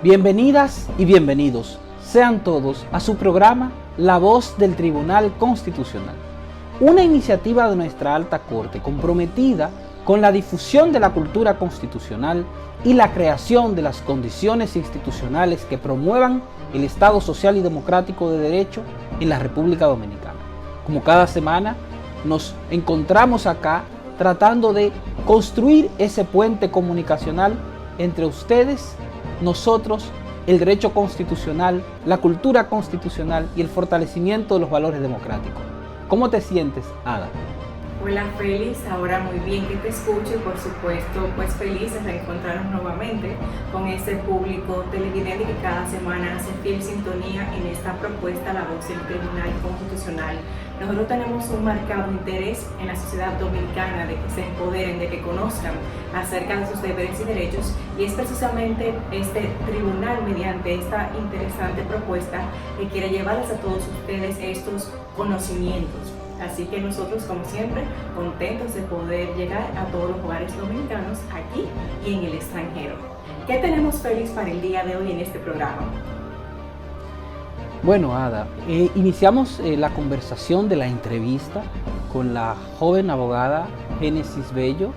Bienvenidas y bienvenidos sean todos a su programa La Voz del Tribunal Constitucional, una iniciativa de nuestra Alta Corte comprometida con la difusión de la cultura constitucional y la creación de las condiciones institucionales que promuevan el Estado social y democrático de derecho en la República Dominicana. Como cada semana, nos encontramos acá tratando de construir ese puente comunicacional entre ustedes, nosotros, el derecho constitucional, la cultura constitucional y el fortalecimiento de los valores democráticos. ¿Cómo te sientes, Ada? Hola Félix, ahora muy bien que te escucho y por supuesto pues feliz de reencontrarnos nuevamente con este público televidente que cada semana hace fiel sintonía en esta propuesta La Voz del Tribunal Constitucional. Nosotros tenemos un marcado interés en la sociedad dominicana de que se empoderen, de que conozcan acerca de sus deberes y derechos, y es precisamente este tribunal, mediante esta interesante propuesta, que quiere llevarles a todos ustedes estos conocimientos. Así que nosotros, como siempre, contentos de poder llegar a todos los hogares dominicanos aquí y en el extranjero. ¿Qué tenemos, Félix, para el día de hoy en este programa? Bueno, Ada, iniciamos la conversación de la entrevista con la joven abogada Génesis Bello.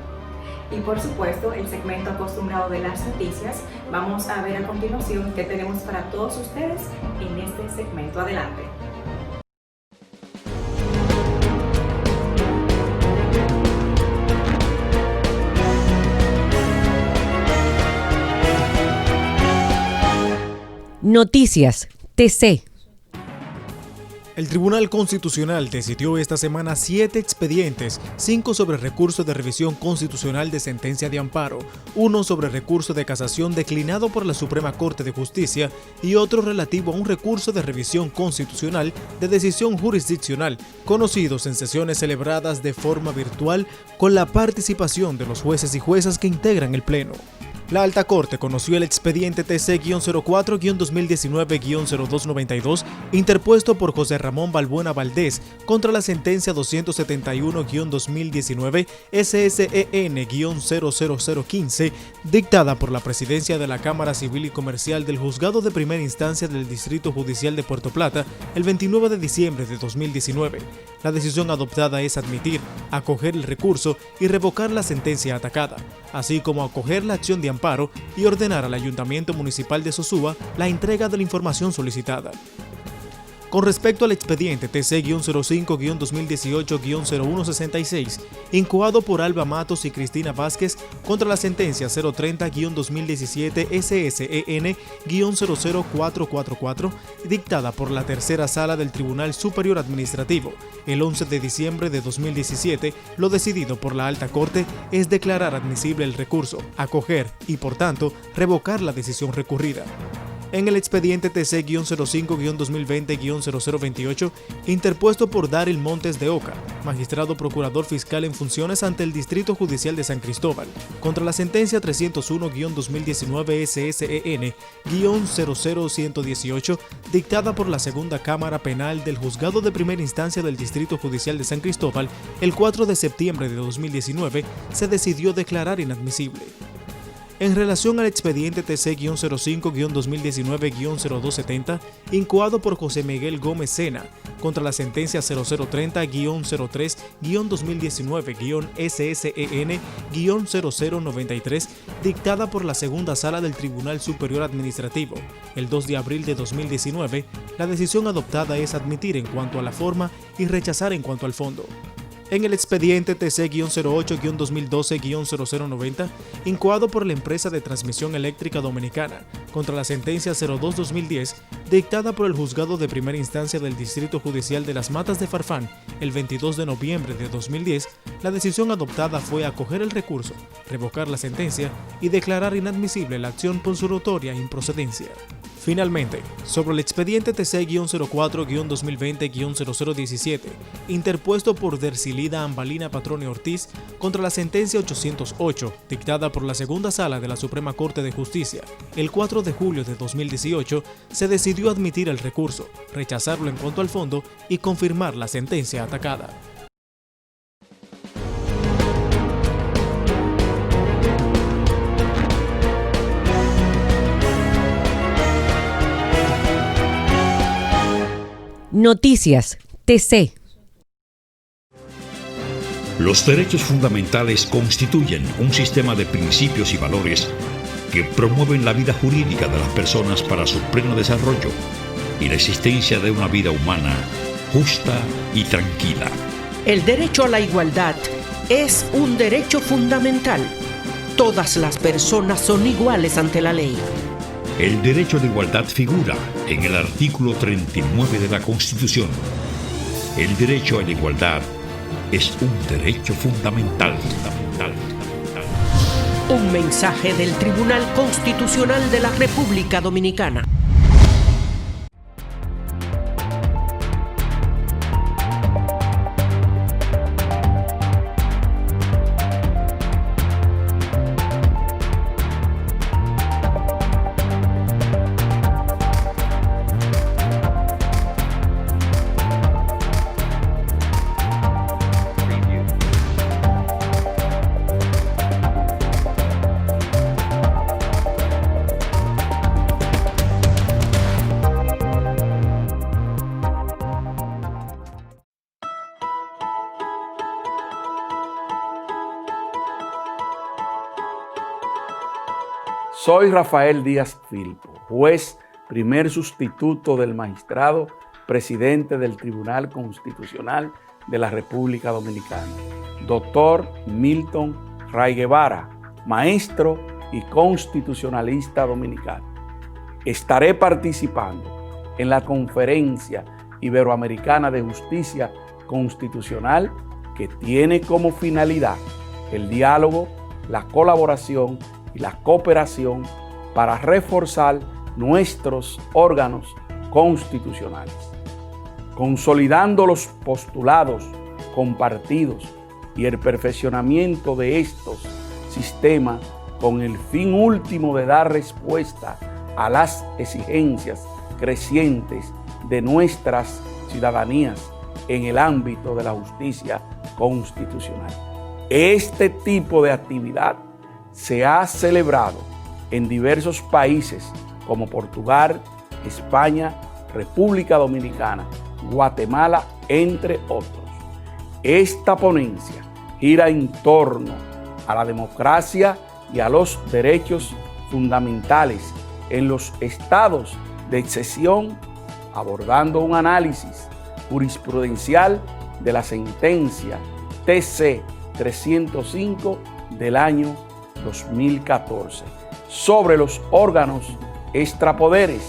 Y por supuesto, el segmento acostumbrado de las noticias. Vamos a ver a continuación qué tenemos para todos ustedes en este segmento. Adelante. Noticias TC. El Tribunal Constitucional decidió esta semana 7 expedientes, 5 sobre recurso de revisión constitucional de sentencia de amparo, 1 sobre recurso de casación declinado por la Suprema Corte de Justicia y otro relativo a un recurso de revisión constitucional de decisión jurisdiccional, conocidos en sesiones celebradas de forma virtual con la participación de los jueces y juezas que integran el Pleno. La Alta Corte conoció el expediente TC-04-2019-0292 interpuesto por José Ramón Balbuena Valdés contra la sentencia 271-2019 SSEN-00015 dictada por la Presidencia de la Cámara Civil y Comercial del Juzgado de Primera Instancia del Distrito Judicial de Puerto Plata el 29 de diciembre de 2019. La decisión adoptada es admitir, acoger el recurso y revocar la sentencia atacada, así como acoger la acción de amparo y ordenar al Ayuntamiento Municipal de Sosúa la entrega de la información solicitada. Con respecto al expediente TC-05-2018-0166, incoado por Alba Matos y Cristina Vázquez contra la sentencia 030-2017 SSEN-00444, dictada por la Tercera Sala del Tribunal Superior Administrativo, el 11 de diciembre de 2017, lo decidido por la Alta Corte es declarar admisible el recurso, acoger y, por tanto, revocar la decisión recurrida. En el expediente TC-05-2020-0028, interpuesto por Daryl Montes de Oca, magistrado procurador fiscal en funciones ante el Distrito Judicial de San Cristóbal, contra la sentencia 301-2019 SSEN-00118, dictada por la Segunda Cámara Penal del Juzgado de Primera Instancia del Distrito Judicial de San Cristóbal, el 4 de septiembre de 2019, se decidió declarar inadmisible. En relación al expediente TC-05-2019-0270, incoado por José Miguel Gómez Sena, contra la sentencia 0030-03-2019-SSEN-0093, dictada por la Segunda Sala del Tribunal Superior Administrativo, el 2 de abril de 2019, la decisión adoptada es admitir en cuanto a la forma y rechazar en cuanto al fondo. En el expediente TC-08-2012-0090, incoado por la empresa de transmisión eléctrica dominicana, contra la sentencia 02-2010, dictada por el Juzgado de Primera Instancia del Distrito Judicial de Las Matas de Farfán, el 22 de noviembre de 2010, la decisión adoptada fue acoger el recurso, revocar la sentencia y declarar inadmisible la acción por su notoria improcedencia. Finalmente, sobre el expediente TC-04-2020-0017, interpuesto por Dercilida Ambalina Patrone Ortiz contra la sentencia 808, dictada por la Segunda Sala de la Suprema Corte de Justicia, el 4 de julio de 2018, se decidió admitir el recurso, rechazarlo en cuanto al fondo y confirmar la sentencia atacada. Noticias TC. Los derechos fundamentales constituyen un sistema de principios y valores que promueven la vida jurídica de las personas para su pleno desarrollo y la existencia de una vida humana justa y tranquila. El derecho a la igualdad es un derecho fundamental. Todas las personas son iguales ante la ley. El derecho a la igualdad figura en el artículo 39 de la Constitución. El derecho a la igualdad es un derecho fundamental. Un mensaje del Tribunal Constitucional de la República Dominicana. Soy Rafael Díaz Filpo, juez primer sustituto del magistrado presidente del Tribunal Constitucional de la República Dominicana. Doctor Milton Ray Guevara, maestro y constitucionalista dominicano. Estaré participando en la Conferencia Iberoamericana de Justicia Constitucional que tiene como finalidad el diálogo, la colaboración y la cooperación para reforzar nuestros órganos constitucionales, consolidando los postulados compartidos y el perfeccionamiento de estos sistemas con el fin último de dar respuesta a las exigencias crecientes de nuestras ciudadanías en el ámbito de la justicia constitucional. Este tipo de actividad se ha celebrado en diversos países como Portugal, España, República Dominicana, Guatemala, entre otros. Esta ponencia gira en torno a la democracia y a los derechos fundamentales en los estados de excepción, abordando un análisis jurisprudencial de la sentencia TC 305 del año 2014 sobre los órganos extrapoderes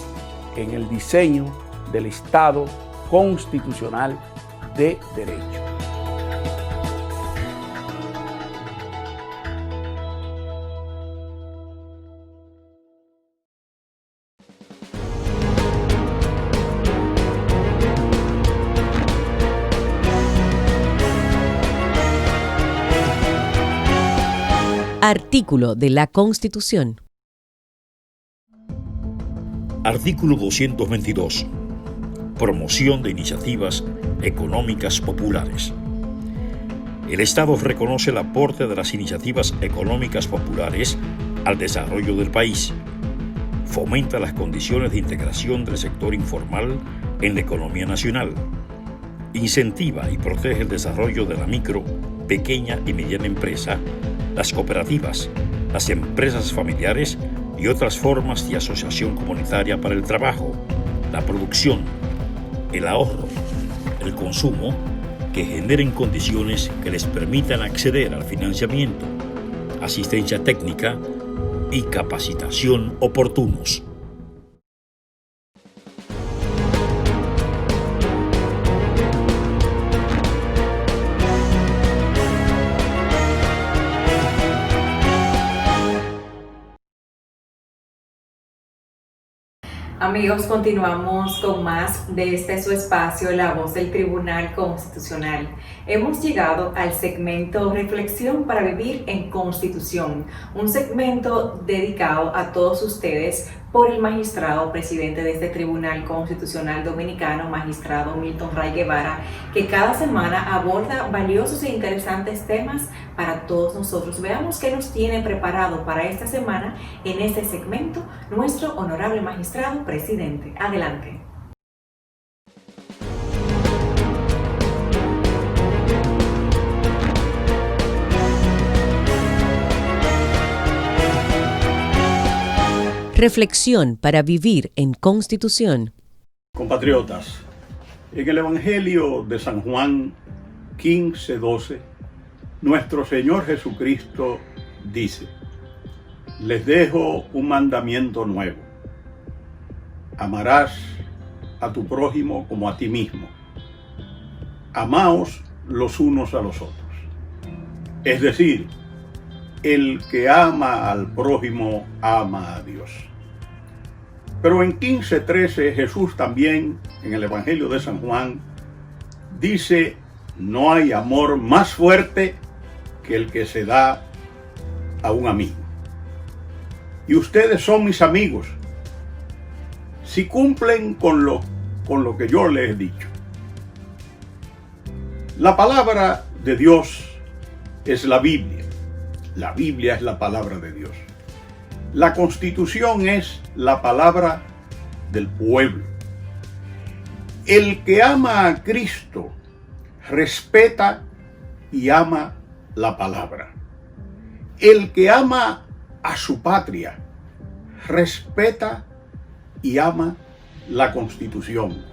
en el diseño del Estado constitucional de derecho. Artículo de la Constitución. Artículo 222. Promoción de iniciativas económicas populares. El Estado reconoce el aporte de las iniciativas económicas populares al desarrollo del país. Fomenta las condiciones de integración del sector informal en la economía nacional. Incentiva y protege el desarrollo de la micro, pequeña y mediana empresa, las cooperativas, las empresas familiares y otras formas de asociación comunitaria para el trabajo, la producción, el ahorro, el consumo, que generen condiciones que les permitan acceder al financiamiento, asistencia técnica y capacitación oportunos. Amigos, continuamos con más de su espacio, La Voz del Tribunal Constitucional. Hemos llegado al segmento Reflexión para Vivir en Constitución, un segmento dedicado a todos ustedes por el magistrado presidente de este Tribunal Constitucional Dominicano, magistrado Milton Ray Guevara, que cada semana aborda valiosos e interesantes temas para todos nosotros. Veamos qué nos tiene preparado para esta semana en este segmento nuestro honorable magistrado presidente. Adelante. Reflexión para vivir en Constitución. Compatriotas, en el Evangelio de San Juan 15:12, nuestro Señor Jesucristo dice: les dejo un mandamiento nuevo. Amarás a tu prójimo como a ti mismo. Amaos los unos a los otros. Es decir, el que ama al prójimo ama a Dios. Pero en 15:13 Jesús también, en el Evangelio de San Juan, dice: no hay amor más fuerte que el que se da a un amigo. Y ustedes son mis amigos si cumplen con lo que yo les he dicho. La palabra de Dios es la Biblia. La Biblia es la palabra de Dios. La Constitución es la palabra del pueblo. El que ama a Cristo respeta y ama la palabra. El que ama a su patria respeta y ama la Constitución.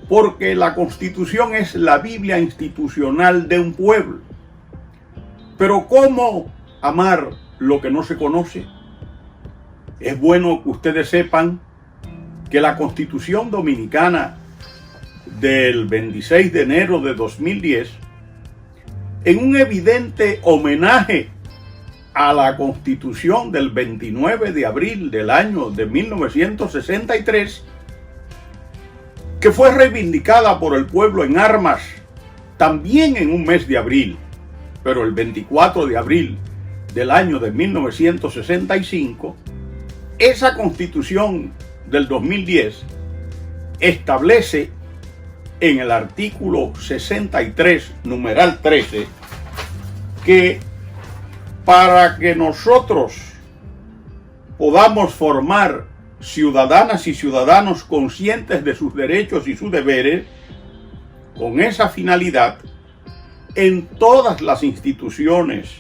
Porque la Constitución es la Biblia institucional de un pueblo. Pero ¿cómo amar lo que no se conoce? Es bueno que ustedes sepan que la Constitución Dominicana del 26 de enero de 2010, en un evidente homenaje a la Constitución del 29 de abril del año de 1963, que fue reivindicada por el pueblo en armas también en un mes de abril, pero el 24 de abril del año de 1965, esa Constitución del 2010 establece en el artículo 63, numeral 13, que para que nosotros podamos formar ciudadanas y ciudadanos conscientes de sus derechos y sus deberes, con esa finalidad, en todas las instituciones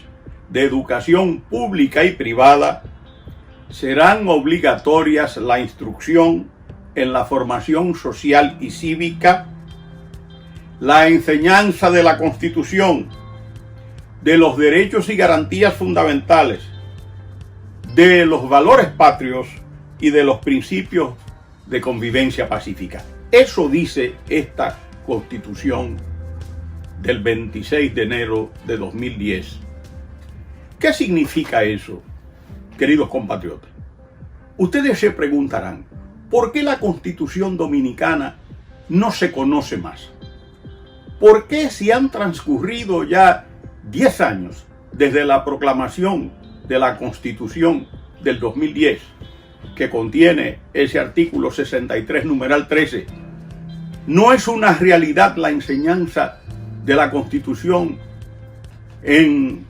de educación pública y privada serán obligatorias la instrucción en la formación social y cívica, la enseñanza de la Constitución, de los derechos y garantías fundamentales, de los valores patrios y de los principios de convivencia pacífica. Eso dice esta Constitución del 26 de enero de 2010. ¿Qué significa eso, queridos compatriotas? Ustedes se preguntarán, ¿por qué la Constitución Dominicana no se conoce más? ¿Por qué, si han transcurrido ya 10 años desde la proclamación de la Constitución del 2010, que contiene ese artículo 63, numeral 13, no es una realidad la enseñanza de la Constitución en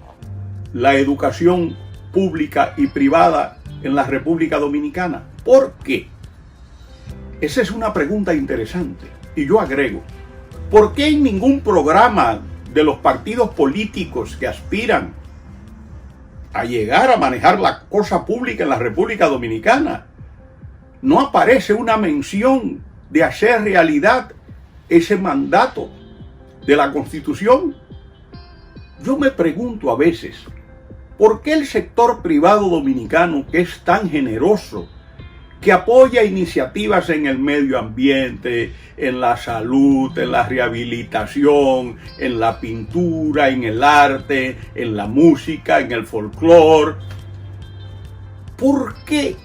la educación pública y privada en la República Dominicana? ¿Por qué? Esa es una pregunta interesante. Y yo agrego, ¿por qué en ningún programa de los partidos políticos que aspiran a llegar a manejar la cosa pública en la República Dominicana no aparece una mención de hacer realidad ese mandato de la Constitución? Yo me pregunto a veces, ¿por qué el sector privado dominicano, que es tan generoso, que apoya iniciativas en el medio ambiente, en la salud, en la rehabilitación, en la pintura, en el arte, en la música, en el folclore, ¿por qué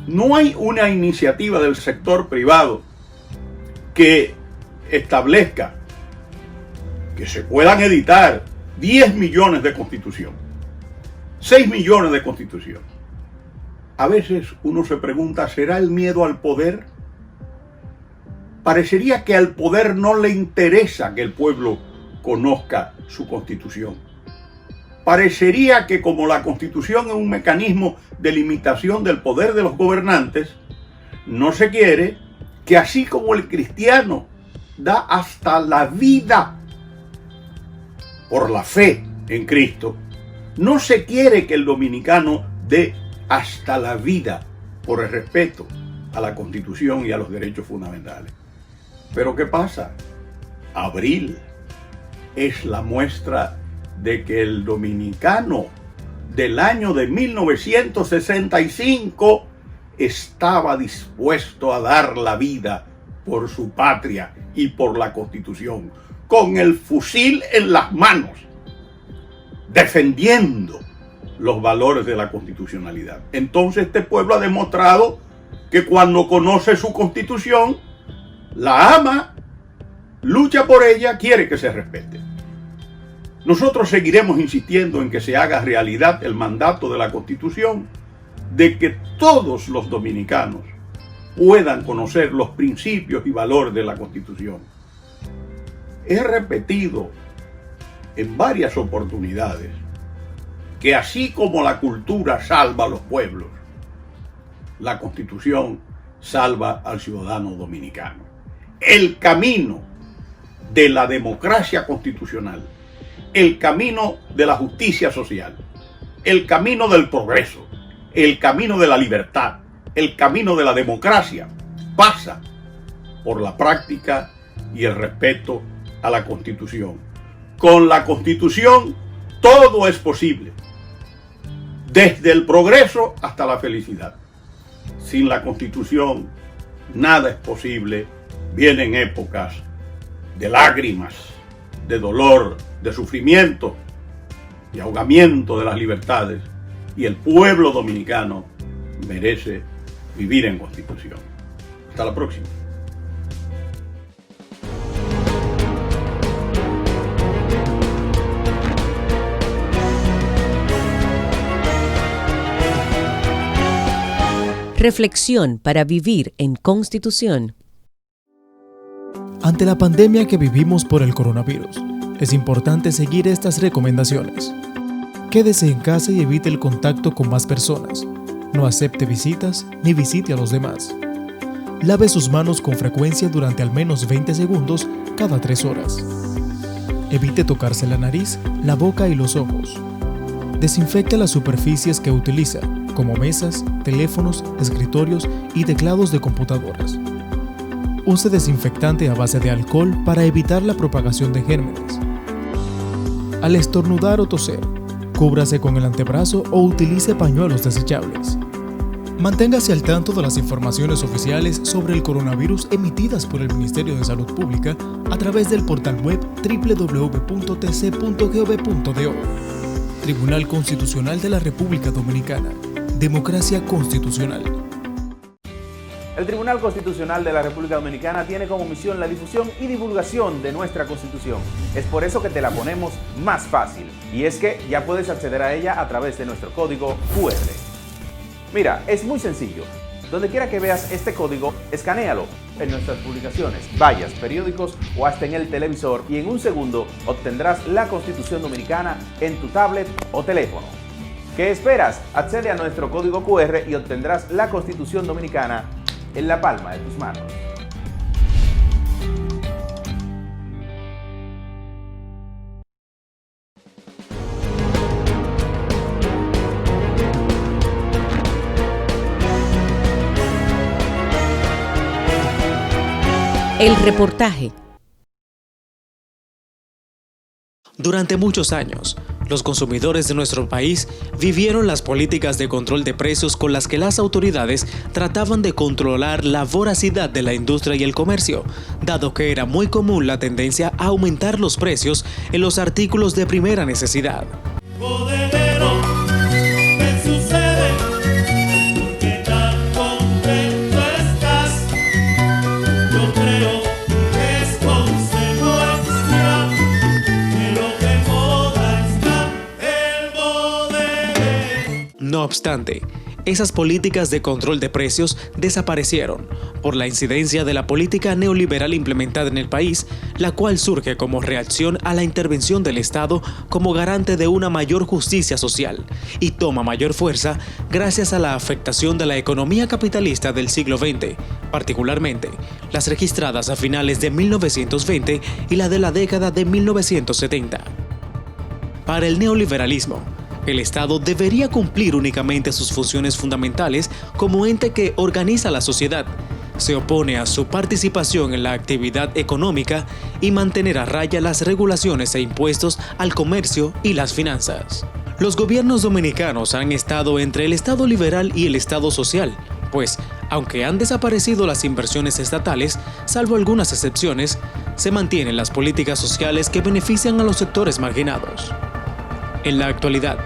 no hay una iniciativa del sector privado que establezca que se puedan editar 10 millones de Constitución, 6 millones de Constitución? A veces uno se pregunta, ¿será el miedo al poder? Parecería que al poder no le interesa que el pueblo conozca su Constitución. Parecería que como la Constitución es un mecanismo de limitación del poder de los gobernantes, no se quiere que, así como el cristiano da hasta la vida por la fe en Cristo, no se quiere que el dominicano dé hasta la vida por el respeto a la Constitución y a los derechos fundamentales. Pero ¿qué pasa? Abril es la muestra de que el dominicano del año de 1965 estaba dispuesto a dar la vida por su patria y por la Constitución, con el fusil en las manos, defendiendo los valores de la constitucionalidad. Entonces este pueblo ha demostrado que cuando conoce su Constitución, la ama, lucha por ella, quiere que se respete. Nosotros seguiremos insistiendo en que se haga realidad el mandato de la Constitución, de que todos los dominicanos puedan conocer los principios y valores de la Constitución. He repetido en varias oportunidades que así como la cultura salva a los pueblos, la Constitución salva al ciudadano dominicano. El camino de la democracia constitucional, el camino de la justicia social, el camino del progreso, el camino de la libertad, el camino de la democracia, pasa por la práctica y el respeto a la Constitución. Con la Constitución todo es posible, desde el progreso hasta la felicidad. Sin la Constitución nada es posible. Vienen épocas de lágrimas, de dolor, de sufrimiento y ahogamiento de las libertades, y el pueblo dominicano merece vivir en Constitución. Hasta la próxima. Reflexión para vivir en Constitución. Ante la pandemia que vivimos por el coronavirus, es importante seguir estas recomendaciones. Quédese en casa y evite el contacto con más personas. No acepte visitas ni visite a los demás. Lave sus manos con frecuencia durante al menos 20 segundos cada 3 horas. Evite tocarse la nariz, la boca y los ojos. Desinfecte las superficies que utiliza, como mesas, teléfonos, escritorios y teclados de computadoras. Use desinfectante a base de alcohol para evitar la propagación de gérmenes. Al estornudar o toser, cúbrase con el antebrazo o utilice pañuelos desechables. Manténgase al tanto de las informaciones oficiales sobre el coronavirus emitidas por el Ministerio de Salud Pública a través del portal web www.tc.gov.do. Tribunal Constitucional de la República Dominicana. Democracia constitucional. El Tribunal Constitucional de la República Dominicana tiene como misión la difusión y divulgación de nuestra Constitución. Es por eso que te la ponemos más fácil. Y es que ya puedes acceder a ella a través de nuestro código QR. Mira, es muy sencillo. Donde quiera que veas este código, escanéalo en nuestras publicaciones, vallas, periódicos o hasta en el televisor, y en un segundo obtendrás la Constitución Dominicana en tu tablet o teléfono. ¿Qué esperas? Accede a nuestro código QR y obtendrás la Constitución Dominicana en la palma de tus manos. El reportaje. Durante muchos años, los consumidores de nuestro país vivieron las políticas de control de precios con las que las autoridades trataban de controlar la voracidad de la industria y el comercio, dado que era muy común la tendencia a aumentar los precios en los artículos de primera necesidad. No obstante, esas políticas de control de precios desaparecieron por la incidencia de la política neoliberal implementada en el país, la cual surge como reacción a la intervención del Estado como garante de una mayor justicia social y toma mayor fuerza gracias a la afectación de la economía capitalista del siglo XX, particularmente las registradas a finales de 1920 y la de la década de 1970. Para el neoliberalismo, El Estado debería cumplir únicamente sus funciones fundamentales como ente que organiza la sociedad, se opone a su participación en la actividad económica y mantener a raya las regulaciones e impuestos al comercio y las finanzas. Los gobiernos dominicanos han estado entre el Estado liberal y el Estado social, pues, aunque han desaparecido las inversiones estatales, salvo algunas excepciones, se mantienen las políticas sociales que benefician a los sectores marginados. En la actualidad,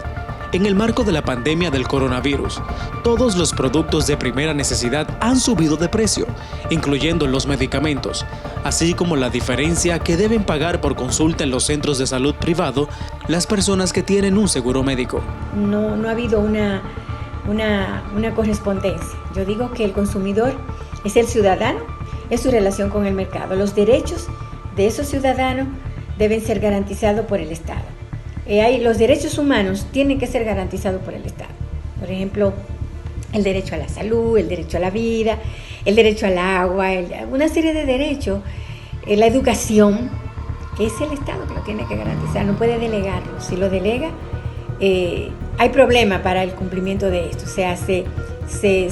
en el marco de la pandemia del coronavirus, todos los productos de primera necesidad han subido de precio, incluyendo los medicamentos, así como la diferencia que deben pagar por consulta en los centros de salud privado las personas que tienen un seguro médico. No ha habido una correspondencia. Yo digo que el consumidor es el ciudadano, es su relación con el mercado. Los derechos de esos ciudadanos deben ser garantizados por el Estado. Los derechos humanos tienen que ser garantizados por el Estado. Por ejemplo, el derecho a la salud, el derecho a la vida, el derecho al agua, una serie de derechos, la educación, que es el Estado que lo tiene que garantizar, no puede delegarlo. Si lo delega, hay problema para el cumplimiento de esto. O sea, se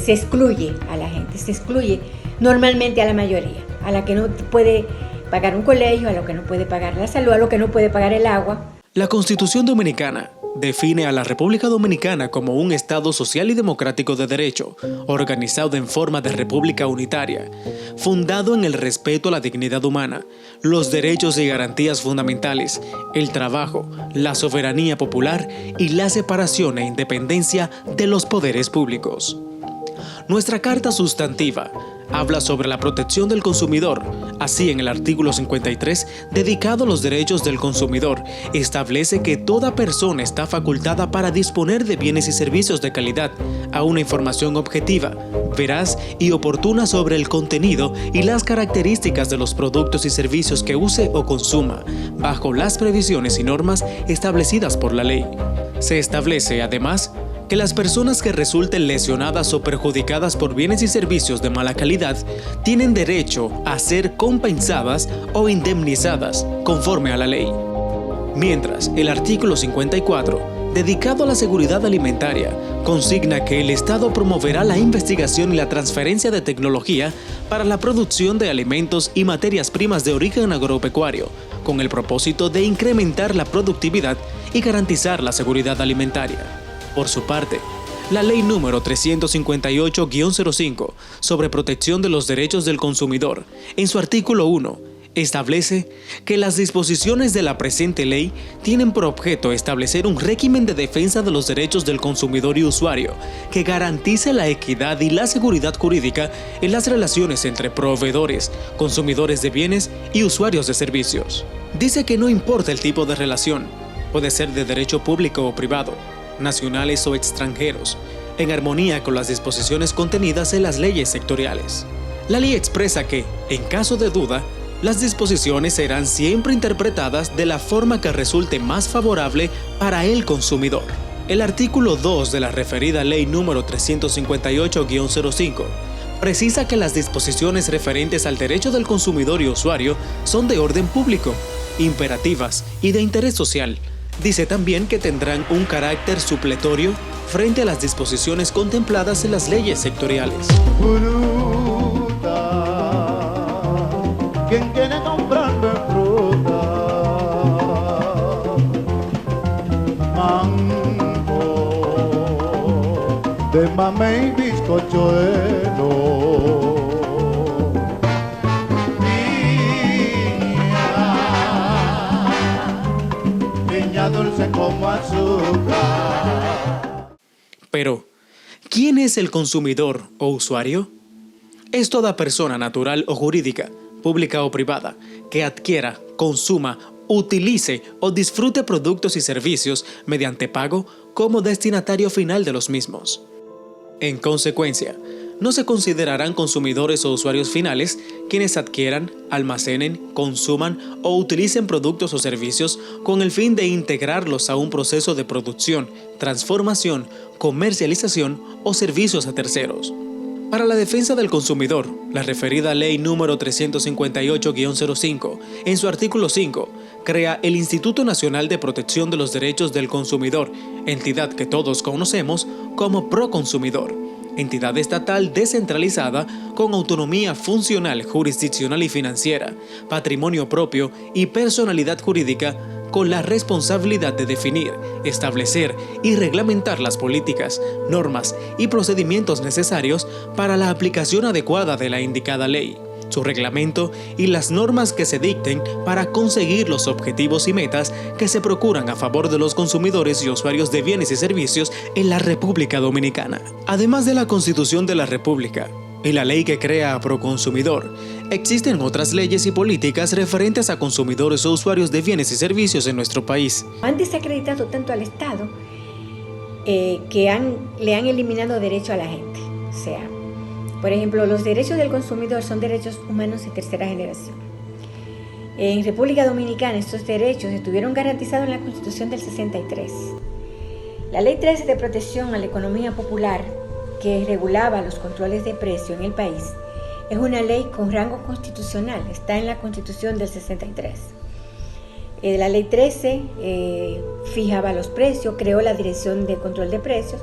excluye a la gente, se excluye normalmente a la mayoría, a la que no puede pagar un colegio, a lo que no puede pagar la salud, a lo que no puede pagar el agua. La Constitución Dominicana define a la República Dominicana como un Estado social y democrático de derecho, organizado en forma de república unitaria, fundado en el respeto a la dignidad humana, los derechos y garantías fundamentales, el trabajo, la soberanía popular y la separación e independencia de los poderes públicos. Nuestra Carta Sustantiva habla sobre la protección del consumidor. Así, en el artículo 53, dedicado a los derechos del consumidor, establece que toda persona está facultada para disponer de bienes y servicios de calidad, a una información objetiva, veraz y oportuna sobre el contenido y las características de los productos y servicios que use o consuma, bajo las previsiones y normas establecidas por la ley. Se establece, además, que las personas que resulten lesionadas o perjudicadas por bienes y servicios de mala calidad tienen derecho a ser compensadas o indemnizadas conforme a la ley. Mientras, el artículo 54, dedicado a la seguridad alimentaria, consigna que el Estado promoverá la investigación y la transferencia de tecnología para la producción de alimentos y materias primas de origen agropecuario, con el propósito de incrementar la productividad y garantizar la seguridad alimentaria. Por su parte, la Ley número 358-05 sobre protección de los derechos del consumidor, en su artículo 1, establece que las disposiciones de la presente ley tienen por objeto establecer un régimen de defensa de los derechos del consumidor y usuario que garantice la equidad y la seguridad jurídica en las relaciones entre proveedores, consumidores de bienes y usuarios de servicios. Dice que no importa el tipo de relación, puede ser de derecho público o privado, nacionales o extranjeros, en armonía con las disposiciones contenidas en las leyes sectoriales. La ley expresa que, en caso de duda, las disposiciones serán siempre interpretadas de la forma que resulte más favorable para el consumidor. El artículo 2 de la referida Ley número 358-05 precisa que las disposiciones referentes al derecho del consumidor y usuario son de orden público, imperativas y de interés social. Dice también que tendrán un carácter supletorio frente a las disposiciones contempladas en las leyes sectoriales. ¿Quién quiere comprarme fruta? Mango de mamey y bizcochuelo. Niña dulce como azúcar. Pero, ¿quién es el consumidor o usuario? Es toda persona natural o jurídica, pública o privada, que adquiera, consuma, utilice o disfrute productos y servicios mediante pago como destinatario final de los mismos. En consecuencia, no se considerarán consumidores o usuarios finales quienes adquieran, almacenen, consuman o utilicen productos o servicios con el fin de integrarlos a un proceso de producción, transformación, comercialización o servicios a terceros. Para la defensa del consumidor, la referida Ley número 358-05, en su artículo 5, crea el Instituto Nacional de Protección de los Derechos del Consumidor, entidad que todos conocemos como Proconsumidor, entidad estatal descentralizada con autonomía funcional, jurisdiccional y financiera, patrimonio propio y personalidad jurídica, con la responsabilidad de definir, establecer y reglamentar las políticas, normas y procedimientos necesarios para la aplicación adecuada de la indicada ley, su reglamento y las normas que se dicten para conseguir los objetivos y metas que se procuran a favor de los consumidores y usuarios de bienes y servicios en la República Dominicana. Además de la Constitución de la República y la ley que crea a Proconsumidor, existen otras leyes y políticas referentes a consumidores o usuarios de bienes y servicios en nuestro país. Han desacreditado tanto al Estado que le han eliminado derecho a la gente. O sea, por ejemplo, los derechos del consumidor son derechos humanos de tercera generación. En República Dominicana estos derechos estuvieron garantizados en la Constitución del 63. La Ley 13 de Protección a la Economía Popular, que regulaba los controles de precio en el país, es una ley con rango constitucional, está en la Constitución del 63. La Ley 13 fijaba los precios, creó la Dirección de Control de Precios,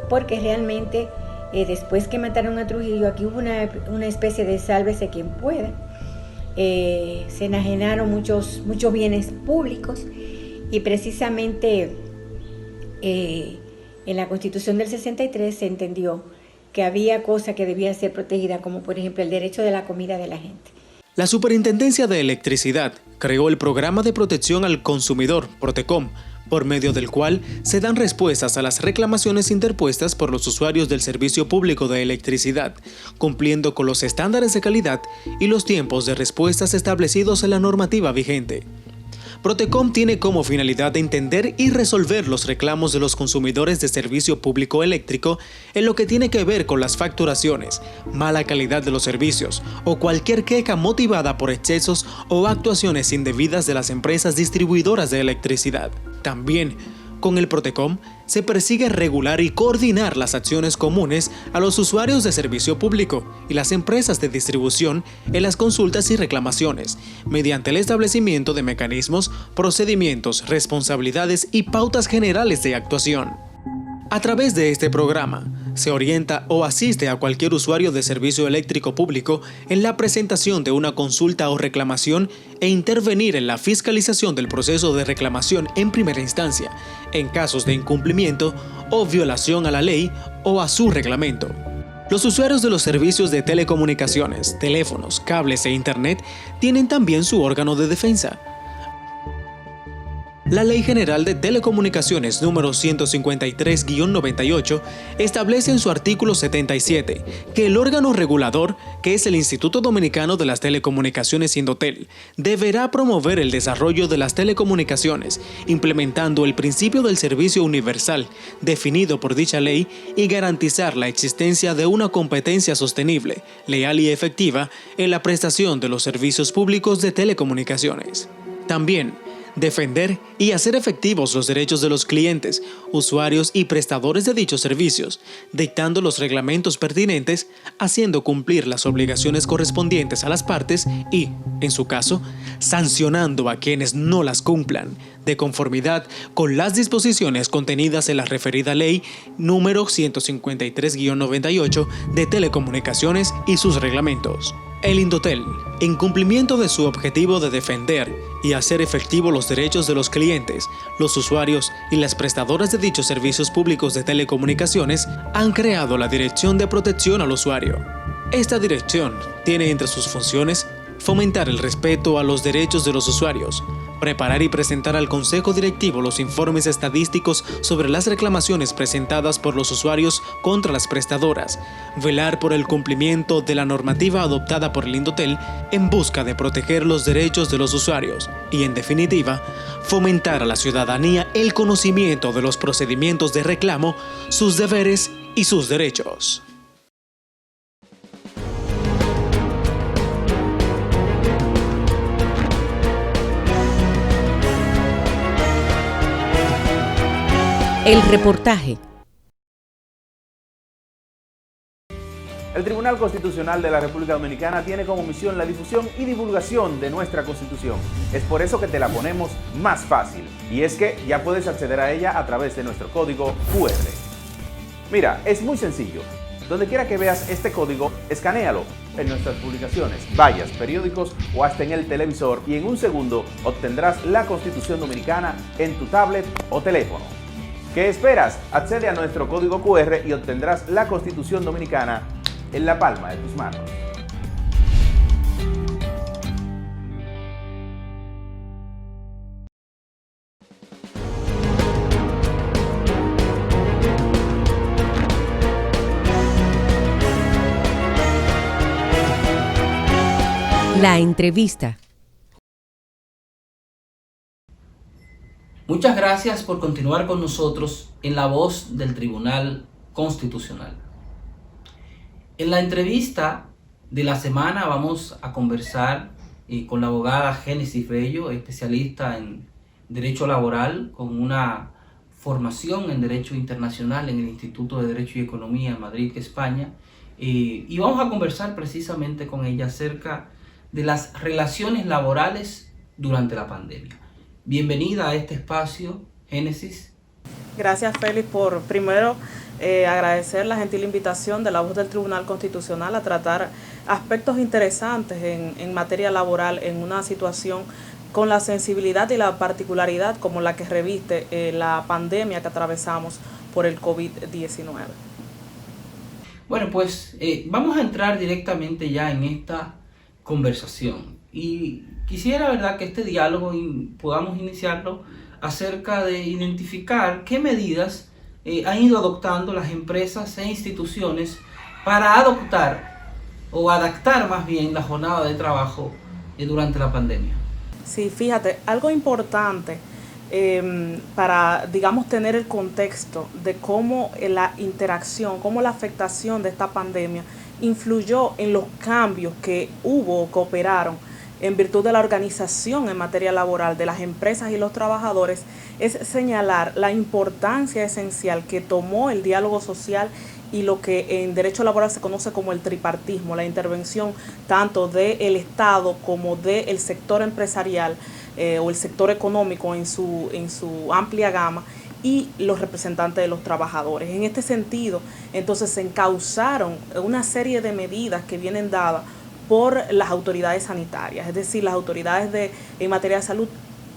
porque realmente después que mataron a Trujillo, aquí hubo una especie de sálvese quien pueda. Se enajenaron muchos bienes públicos y precisamente en la Constitución del 63 se entendió que había cosas que debían ser protegidas, como por ejemplo el derecho de la comida de la gente. La Superintendencia de Electricidad creó el Programa de Protección al Consumidor, Protecom, por medio del cual se dan respuestas a las reclamaciones interpuestas por los usuarios del servicio público de electricidad, cumpliendo con los estándares de calidad y los tiempos de respuestas establecidos en la normativa vigente. Protecom tiene como finalidad entender y resolver los reclamos de los consumidores de servicio público eléctrico en lo que tiene que ver con las facturaciones, mala calidad de los servicios o cualquier queja motivada por excesos o actuaciones indebidas de las empresas distribuidoras de electricidad. También, con el Protecom se persigue regular y coordinar las acciones comunes a los usuarios de servicio público y las empresas de distribución en las consultas y reclamaciones, mediante el establecimiento de mecanismos, procedimientos, responsabilidades y pautas generales de actuación. A través de este programa, se orienta o asiste a cualquier usuario de servicio eléctrico público en la presentación de una consulta o reclamación e intervenir en la fiscalización del proceso de reclamación en primera instancia, en casos de incumplimiento o violación a la ley o a su reglamento. Los usuarios de los servicios de telecomunicaciones, teléfonos, cables e internet tienen también su órgano de defensa. La Ley General de Telecomunicaciones número 153-98 establece en su artículo 77 que el órgano regulador, que es el Instituto Dominicano de las Telecomunicaciones Indotel, deberá promover el desarrollo de las telecomunicaciones, implementando el principio del servicio universal definido por dicha ley y garantizar la existencia de una competencia sostenible, leal y efectiva en la prestación de los servicios públicos de telecomunicaciones. También, defender y hacer efectivos los derechos de los clientes, usuarios y prestadores de dichos servicios, dictando los reglamentos pertinentes, haciendo cumplir las obligaciones correspondientes a las partes y, en su caso, sancionando a quienes no las cumplan, de conformidad con las disposiciones contenidas en la referida ley número 153-98 de telecomunicaciones y sus reglamentos. El Indotel, en cumplimiento de su objetivo de defender y hacer efectivos los derechos de los clientes, los usuarios y las prestadoras de dichos servicios públicos de telecomunicaciones, han creado la Dirección de Protección al Usuario. Esta dirección tiene entre sus funciones fomentar el respeto a los derechos de los usuarios, preparar y presentar al Consejo Directivo los informes estadísticos sobre las reclamaciones presentadas por los usuarios contra las prestadoras, velar por el cumplimiento de la normativa adoptada por el Indotel en busca de proteger los derechos de los usuarios y, en definitiva, fomentar a la ciudadanía el conocimiento de los procedimientos de reclamo, sus deberes y sus derechos. El reportaje. El Tribunal Constitucional de la República Dominicana tiene como misión la difusión y divulgación de nuestra Constitución. Es por eso que te la ponemos más fácil. Y es que ya puedes acceder a ella a través de nuestro código QR. Mira, es muy sencillo. Donde quiera que veas este código, escanéalo en nuestras publicaciones, vallas, periódicos o hasta en el televisor y en un segundo obtendrás la Constitución Dominicana en tu tablet o teléfono. ¿Qué esperas? Accede a nuestro código QR y obtendrás la Constitución Dominicana en la palma de tus manos. La entrevista. Muchas gracias por continuar con nosotros en La Voz del Tribunal Constitucional. En la entrevista de la semana vamos a conversar con la abogada Génesis Bello, especialista en Derecho Laboral, con una formación en Derecho Internacional en el Instituto de Derecho y Economía en Madrid, España. Y vamos a conversar precisamente con ella acerca de las relaciones laborales durante la pandemia. Bienvenida a este espacio, Génesis. Gracias, Félix, por primero agradecer la gentil invitación de La Voz del Tribunal Constitucional a tratar aspectos interesantes en materia laboral en una situación con la sensibilidad y la particularidad como la que reviste la pandemia que atravesamos por el COVID-19. Bueno, pues vamos a entrar directamente ya en esta conversación y quisiera, ¿verdad?, que este diálogo podamos iniciarlo acerca de identificar qué medidas han ido adoptando las empresas e instituciones para adoptar o adaptar más bien la jornada de trabajo durante la pandemia. Sí, fíjate, algo importante para, digamos, tener el contexto de cómo la interacción, cómo la afectación de esta pandemia influyó en los cambios que hubo o que operaron en virtud de la organización en materia laboral de las empresas y los trabajadores, es señalar la importancia esencial que tomó el diálogo social y lo que en derecho laboral se conoce como el tripartismo, la intervención tanto del Estado como del sector empresarial o el sector económico en su amplia gama, y los representantes de los trabajadores. En este sentido, entonces se encauzaron una serie de medidas que vienen dadas por las autoridades sanitarias, es decir, las autoridades en materia de salud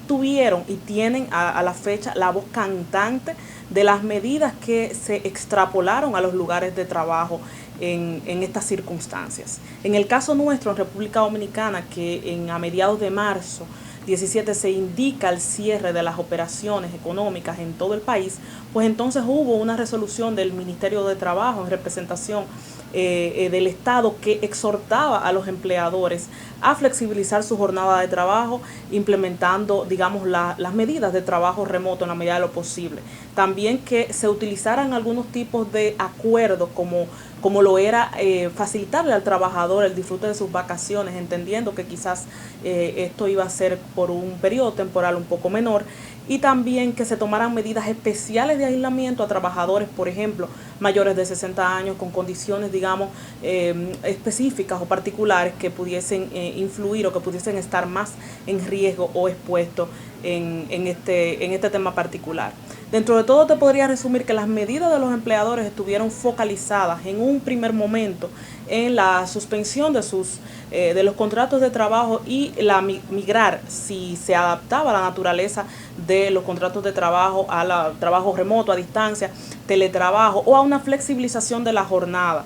tuvieron y tienen a la fecha la voz cantante de las medidas que se extrapolaron a los lugares de trabajo en estas circunstancias. En el caso nuestro, en República Dominicana, que a mediados de marzo 17 se indica el cierre de las operaciones económicas en todo el país, pues entonces hubo una resolución del Ministerio de Trabajo en representación del Estado que exhortaba a los empleadores a flexibilizar su jornada de trabajo, implementando, digamos, las medidas de trabajo remoto en la medida de lo posible. También que se utilizaran algunos tipos de acuerdos como lo era facilitarle al trabajador el disfrute de sus vacaciones, entendiendo que quizás esto iba a ser por un periodo temporal un poco menor, y también que se tomaran medidas especiales de aislamiento a trabajadores, por ejemplo, mayores de 60 años con condiciones, digamos, específicas o particulares que pudiesen influir o que pudiesen estar más en riesgo o expuestos en este tema particular. Dentro de todo te podría resumir que las medidas de los empleadores estuvieron focalizadas en un primer momento en la suspensión de los contratos de trabajo y la migrar, si se adaptaba a la naturaleza de los contratos de trabajo, trabajo remoto, a distancia, teletrabajo o a una flexibilización de la jornada,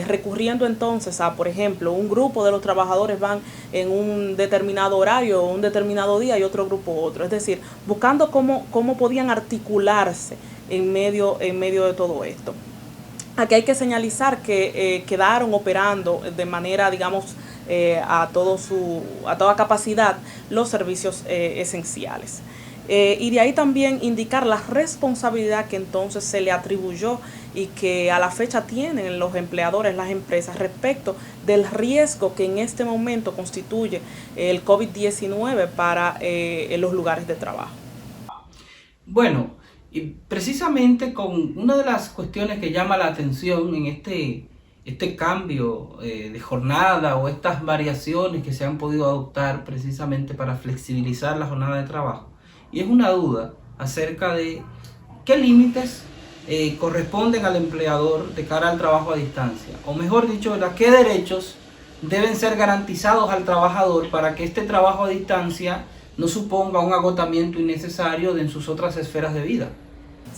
recurriendo entonces a, por ejemplo, un grupo de los trabajadores van en un determinado horario o un determinado día y otro grupo otro, es decir, buscando cómo podían articularse en medio de todo esto. Aquí hay que señalizar que quedaron operando de manera, digamos, a toda capacidad los servicios esenciales. Y de ahí también indicar la responsabilidad que entonces se le atribuyó y que a la fecha tienen los empleadores, las empresas, respecto del riesgo que en este momento constituye el COVID-19 para los lugares de trabajo. Bueno, y precisamente con una de las cuestiones que llama la atención en este cambio de jornada o estas variaciones que se han podido adoptar precisamente para flexibilizar la jornada de trabajo. Y es una duda acerca de qué límites corresponden al empleador de cara al trabajo a distancia, o mejor dicho, qué derechos deben ser garantizados al trabajador para que este trabajo a distancia no suponga un agotamiento innecesario en sus otras esferas de vida.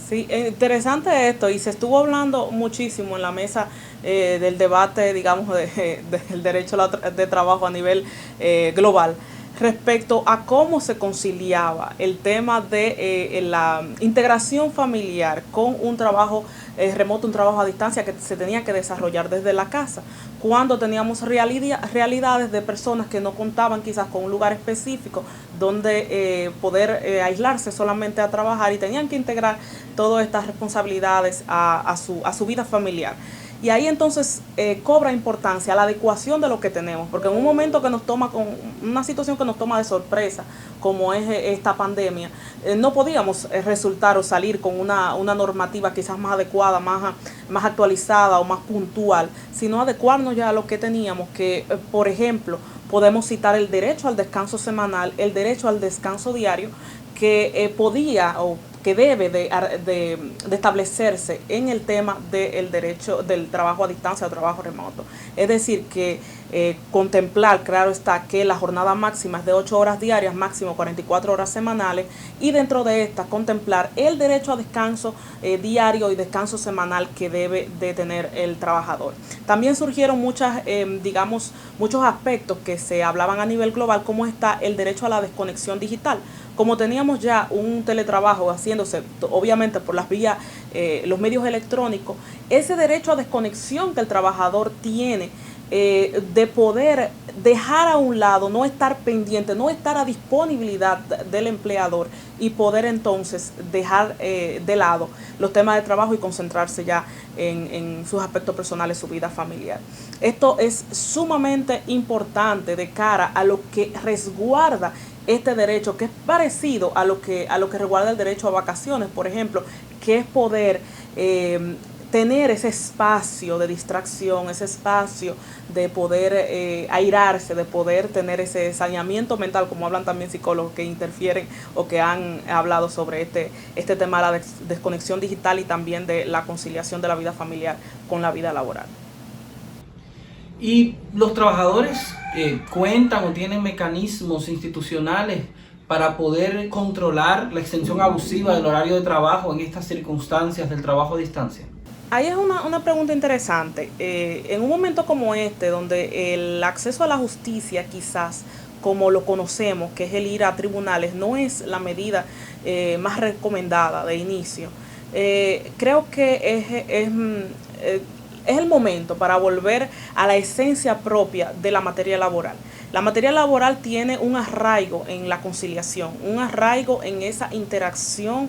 Sí, interesante esto, y se estuvo hablando muchísimo en la mesa del debate, digamos, del derecho de trabajo a nivel global, respecto a cómo se conciliaba el tema de la integración familiar con un trabajo remoto, un trabajo a distancia que se tenía que desarrollar desde la casa, cuando teníamos realidades de personas que no contaban quizás con un lugar específico donde poder aislarse solamente a trabajar y tenían que integrar todas estas responsabilidades a su vida familiar. Y ahí entonces cobra importancia la adecuación de lo que tenemos, porque en un momento que nos toma, con una situación que nos toma de sorpresa, como es esta pandemia, no podíamos resultar o salir con una normativa quizás más adecuada, más actualizada o más puntual, sino adecuarnos ya a lo que teníamos, que por ejemplo podemos citar el derecho al descanso semanal, el derecho al descanso diario, que podía o que debe de establecerse en el tema del derecho del trabajo a distancia o trabajo remoto. Es decir, que contemplar, claro está, que la jornada máxima es de 8 horas diarias, máximo 44 horas semanales, y dentro de esta contemplar el derecho a descanso diario y descanso semanal que debe de tener el trabajador. También surgieron muchos aspectos que se hablaban a nivel global, como está el derecho a la desconexión digital. Como teníamos ya un teletrabajo haciéndose obviamente por las vías, los medios electrónicos, ese derecho a desconexión que el trabajador tiene de poder dejar a un lado, no estar pendiente, no estar a disponibilidad del empleador y poder entonces dejar de lado los temas de trabajo y concentrarse ya en sus aspectos personales, su vida familiar. Esto es sumamente importante de cara a lo que resguarda este derecho, que es parecido a lo que resguarda el derecho a vacaciones, por ejemplo, que es poder tener ese espacio de distracción, ese espacio de poder airarse, de poder tener ese saneamiento mental, como hablan también psicólogos que interfieren o que han hablado sobre este tema de la desconexión digital y también de la conciliación de la vida familiar con la vida laboral. Y los trabajadores cuentan o tienen mecanismos institucionales para poder controlar la extensión abusiva del horario de trabajo en estas circunstancias del trabajo a distancia. Ahí es una pregunta interesante. En un momento como este, donde el acceso a la justicia quizás, como lo conocemos, que es el ir a tribunales, no es la medida más recomendada de inicio, creo que es el momento para volver a la esencia propia de la materia laboral. La materia laboral tiene un arraigo en la conciliación, un arraigo en esa interacción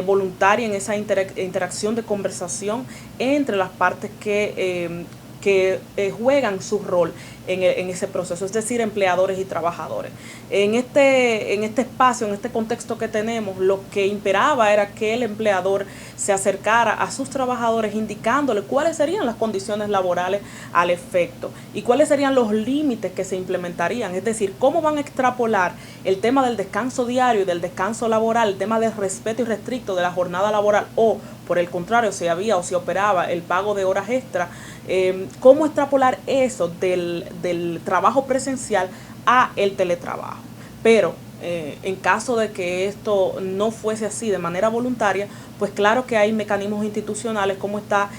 voluntaria, en esa interacción de conversación entre las partes que juegan su rol en ese proceso, es decir, empleadores y trabajadores. En este espacio, en este contexto que tenemos, lo que imperaba era que el empleador se acercara a sus trabajadores indicándole cuáles serían las condiciones laborales al efecto y cuáles serían los límites que se implementarían, es decir, cómo van a extrapolar el tema del descanso diario y del descanso laboral, el tema del respeto irrestricto de la jornada laboral, o por el contrario, si había o si operaba el pago de horas extra, cómo extrapolar eso del trabajo presencial a el teletrabajo. Pero en caso de que esto no fuese así de manera voluntaria, pues claro que hay mecanismos institucionales, como está,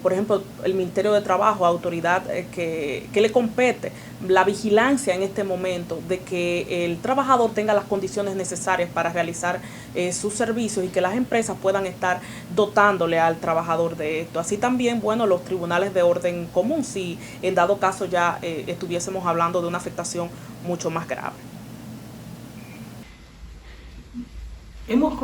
por ejemplo, el Ministerio de Trabajo, autoridad que le compete la vigilancia en este momento de que el trabajador tenga las condiciones necesarias para realizar sus servicios y que las empresas puedan estar dotándole al trabajador de esto. Así también, bueno, los tribunales de orden común, si en dado caso ya estuviésemos hablando de una afectación mucho más grave. Hemos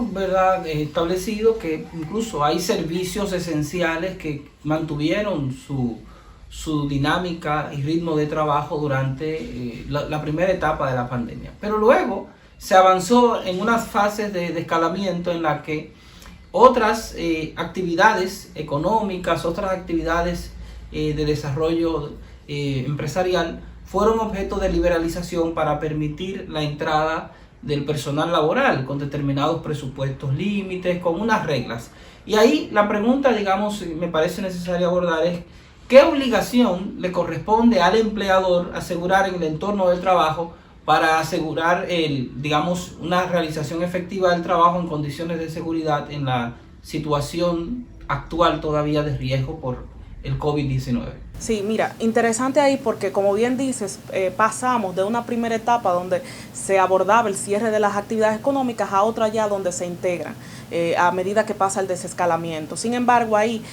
establecido que incluso hay servicios esenciales que mantuvieron su dinámica y ritmo de trabajo durante la primera etapa de la pandemia. Pero luego se avanzó en unas fases de escalamiento en la que otras actividades económicas, otras actividades de desarrollo empresarial fueron objeto de liberalización para permitir la entrada del personal laboral con determinados presupuestos límites, con unas reglas. Y ahí la pregunta, digamos, me parece necesario abordar es ¿qué obligación le corresponde al empleador asegurar en el entorno del trabajo para asegurar digamos, una realización efectiva del trabajo en condiciones de seguridad en la situación actual todavía de riesgo por el COVID-19? Sí, mira, interesante ahí porque como bien dices, pasamos de una primera etapa donde se abordaba el cierre de las actividades económicas a otra ya donde se integran a medida que pasa el desescalamiento. Sin embargo, ahí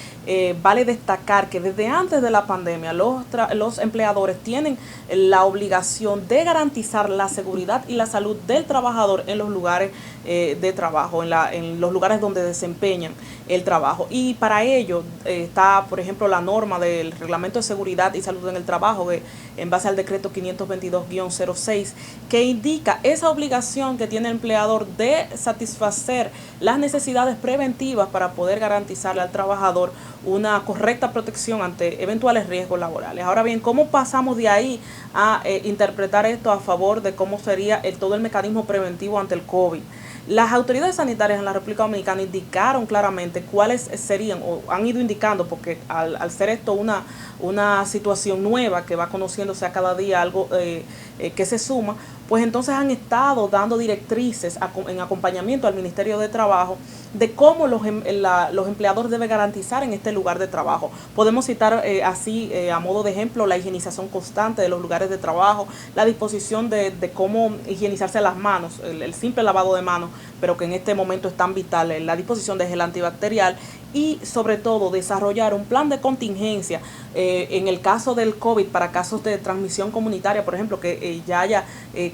vale destacar que desde antes de la pandemia los empleadores tienen la obligación de garantizar la seguridad y la salud del trabajador en los lugares de trabajo, en los lugares donde desempeñan el trabajo. Y para ello está, por ejemplo, la norma del Reglamento de Seguridad y Salud en el Trabajo, en base al decreto 522-06, que indica esa obligación que tiene el empleador de satisfacer las necesidades preventivas para poder garantizarle al trabajador una correcta protección ante eventuales riesgos laborales. Ahora bien, ¿cómo pasamos de ahí a interpretar esto a favor de cómo sería todo el mecanismo preventivo ante el COVID? Las autoridades sanitarias en la República Dominicana indicaron claramente cuáles serían, o han ido indicando, porque al ser esto una situación nueva que va conociéndose a cada día algo que se suma, pues entonces han estado dando directrices en acompañamiento al Ministerio de Trabajo de cómo los empleadores deben garantizar en este lugar de trabajo. Podemos citar así, a modo de ejemplo, la higienización constante de los lugares de trabajo, la disposición de cómo higienizarse las manos, el simple lavado de manos, pero que en este momento es tan vital, la disposición de gel antibacterial y sobre todo desarrollar un plan de contingencia en el caso del COVID para casos de transmisión comunitaria, por ejemplo, que ya haya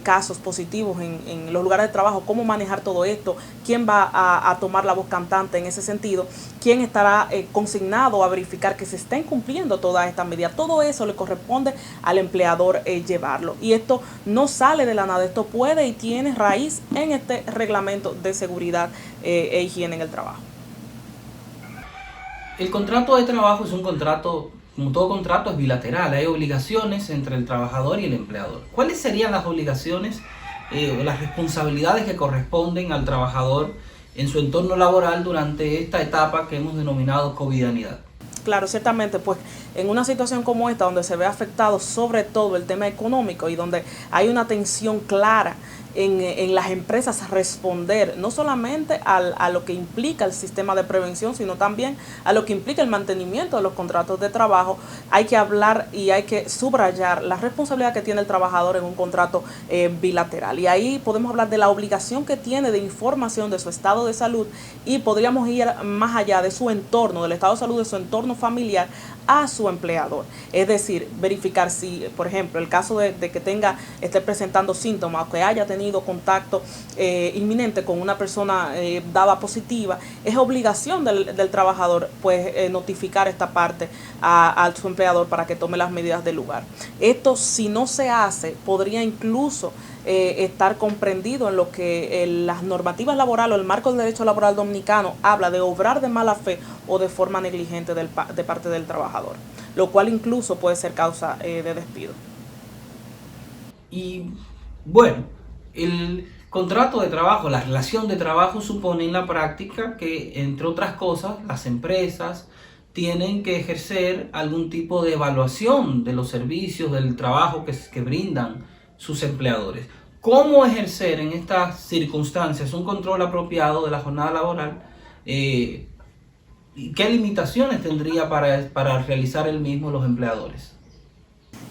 casos positivos en los lugares de trabajo, cómo manejar todo esto, quién va a tomar la voz cantante en ese sentido, quién estará consignado a verificar que se estén cumpliendo todas estas medidas. Todo eso le corresponde al empleador llevarlo. Y esto no sale de la nada, esto puede y tiene raíz en este reglamento de seguridad e higiene en el trabajo. El contrato de trabajo es un contrato, como todo contrato, es bilateral. Hay obligaciones entre el trabajador y el empleador. ¿Cuáles serían las obligaciones o las responsabilidades que corresponden al trabajador en su entorno laboral durante esta etapa que hemos denominado covidianidad? Claro, ciertamente, pues en una situación como esta, donde se ve afectado sobre todo el tema económico y donde hay una tensión clara en las empresas responder no solamente a lo que implica el sistema de prevención, sino también a lo que implica el mantenimiento de los contratos de trabajo, hay que hablar y hay que subrayar la responsabilidad que tiene el trabajador en un contrato bilateral. Y ahí podemos hablar de la obligación que tiene de información de su estado de salud y podríamos ir más allá de su entorno, del estado de salud de su entorno familiar a su empleador. Es decir, verificar si, por ejemplo, el caso de que esté presentando síntomas o que haya tenido contacto inminente con una persona dada positiva, es obligación del trabajador pues notificar esta parte a su empleador para que tome las medidas del lugar. Esto, si no se hace, podría incluso estar comprendido en lo que las normativas laborales o el marco del derecho laboral dominicano habla de obrar de mala fe o de forma negligente de parte del trabajador, lo cual incluso puede ser causa de despido. Y bueno, el contrato de trabajo, la relación de trabajo supone en la práctica que, entre otras cosas, las empresas tienen que ejercer algún tipo de evaluación de los servicios, del trabajo que brindan sus empleadores. ¿Cómo ejercer en estas circunstancias un control apropiado de la jornada laboral? ¿Qué limitaciones tendría para realizar el mismo los empleadores?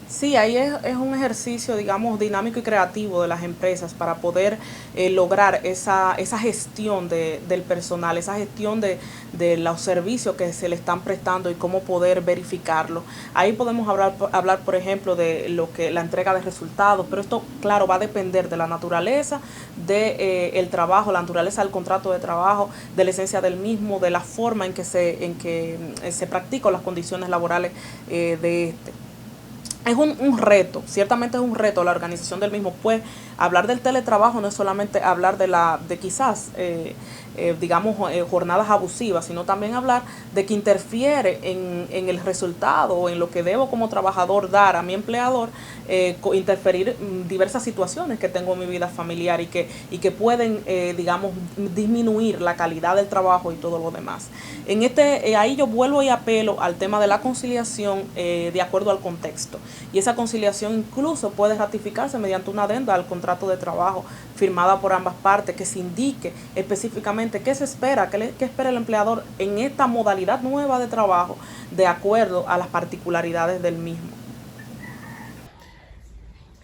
Sí, ahí es un ejercicio, digamos, dinámico y creativo de las empresas para poder lograr esa gestión del personal, esa gestión de los servicios que se le están prestando y cómo poder verificarlo. Ahí podemos hablar, por ejemplo, de la entrega de resultados, pero esto, claro, va a depender de la naturaleza del trabajo, la naturaleza del contrato de trabajo, de la esencia del mismo, de la forma en que se practican las condiciones laborales de este. Es un reto, ciertamente es un reto la organización del mismo, pues hablar del teletrabajo no es solamente hablar de quizás jornadas abusivas, sino también hablar de que interfiere en el resultado o en lo que debo como trabajador dar a mi empleador, interferir diversas situaciones que tengo en mi vida familiar y que pueden, disminuir la calidad del trabajo y todo lo demás. Ahí yo vuelvo y apelo al tema de la conciliación de acuerdo al contexto. Y esa conciliación incluso puede ratificarse mediante una adenda al contrato de trabajo firmada por ambas partes, que se indique específicamente qué se espera, qué espera el empleador en esta modalidad nueva de trabajo de acuerdo a las particularidades del mismo.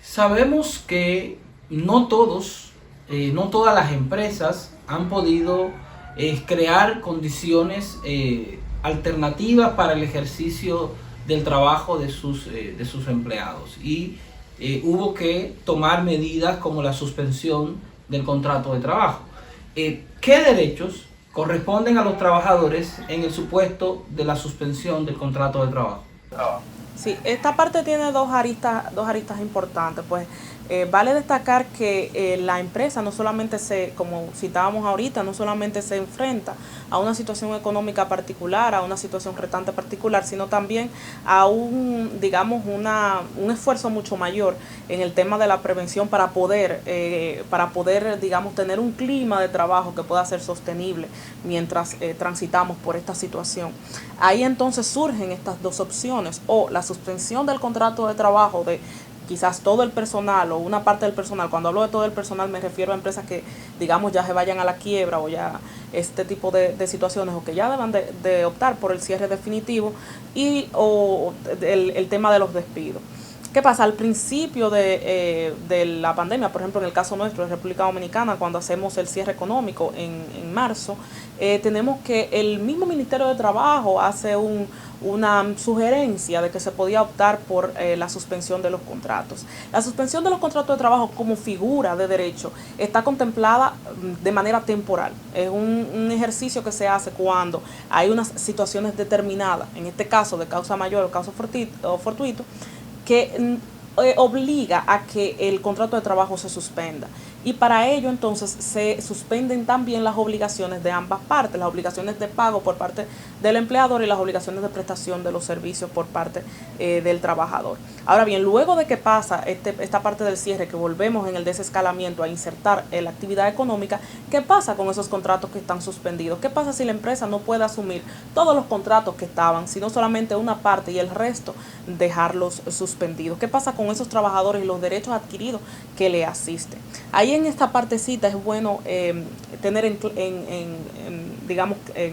Sabemos que no todas las empresas han podido crear condiciones alternativas para el ejercicio del trabajo de sus empleados, y hubo que tomar medidas como la suspensión del contrato de trabajo. ¿Qué derechos corresponden a los trabajadores en el supuesto de la suspensión del contrato de trabajo? Sí, esta parte tiene dos aristas importantes. Pues vale destacar que la empresa no solamente como citábamos ahorita, no solamente se enfrenta a una situación económica particular, a una situación retante particular, sino también a un esfuerzo mucho mayor en el tema de la prevención para poder tener un clima de trabajo que pueda ser sostenible mientras transitamos por esta situación. Ahí entonces surgen estas dos opciones: o la suspensión del contrato de trabajo de quizás todo el personal o una parte del personal. Cuando hablo de todo el personal me refiero a empresas que ya se vayan a la quiebra, o ya este tipo de situaciones, o que ya deban de optar por el cierre definitivo, o el tema de los despidos. ¿Qué pasa? Al principio de la pandemia, por ejemplo, en el caso nuestro de República Dominicana, cuando hacemos el cierre económico en marzo, tenemos que el mismo Ministerio de Trabajo hace una sugerencia de que se podía optar por la suspensión de los contratos. La suspensión de los contratos de trabajo como figura de derecho está contemplada de manera temporal. Es un ejercicio que se hace cuando hay unas situaciones determinadas, en este caso de causa mayor o causa fortuito, que obliga a que el contrato de trabajo se suspenda. Y para ello entonces se suspenden también las obligaciones de ambas partes, las obligaciones de pago por parte del empleador y las obligaciones de prestación de los servicios por parte del trabajador. Ahora bien, luego de que pasa esta parte del cierre, que volvemos en el desescalamiento a insertar la actividad económica, ¿qué pasa con esos contratos que están suspendidos? ¿Qué pasa si la empresa no puede asumir todos los contratos que estaban, sino solamente una parte y el resto dejarlos suspendidos? ¿Qué pasa con esos trabajadores y los derechos adquiridos que le asisten? Ahí en esta partecita es bueno tener en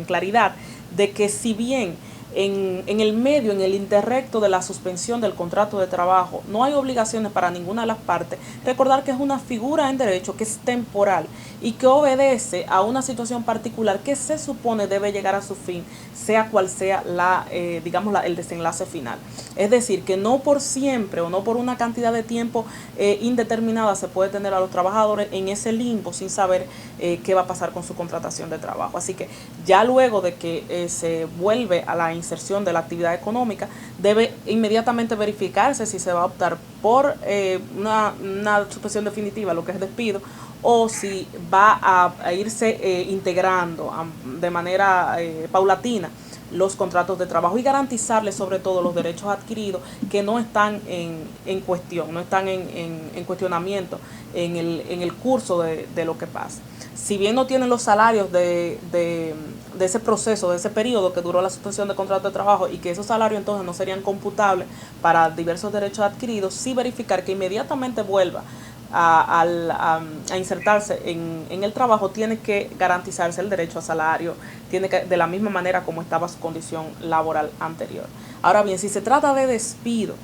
claridad de que si bien en el medio, en el interrecto de la suspensión del contrato de trabajo, no hay obligaciones para ninguna de las partes, recordar que es una figura en derecho que es temporal y que obedece a una situación particular que se supone debe llegar a su fin, sea cual sea el desenlace final. Es decir, que no por siempre o no por una cantidad de tiempo indeterminada se puede tener a los trabajadores en ese limbo sin saber qué va a pasar con su contratación de trabajo. Así que ya luego de que se vuelve a la inserción de la actividad económica, debe inmediatamente verificarse si se va a optar por una suspensión definitiva, lo que es despido, o si va a irse integrando de manera paulatina los contratos de trabajo y garantizarles sobre todo los derechos adquiridos que no están en cuestión, no están en cuestionamiento en el curso de lo que pasa. Si bien no tienen los salarios de ese proceso, de ese periodo que duró la suspensión de contrato de trabajo, y que esos salarios entonces no serían computables para diversos derechos adquiridos, sí verificar que inmediatamente vuelva a insertarse en el trabajo, tiene que garantizarse el derecho a salario, tiene que, de la misma manera como estaba su condición laboral anterior. Ahora bien, si se trata de despido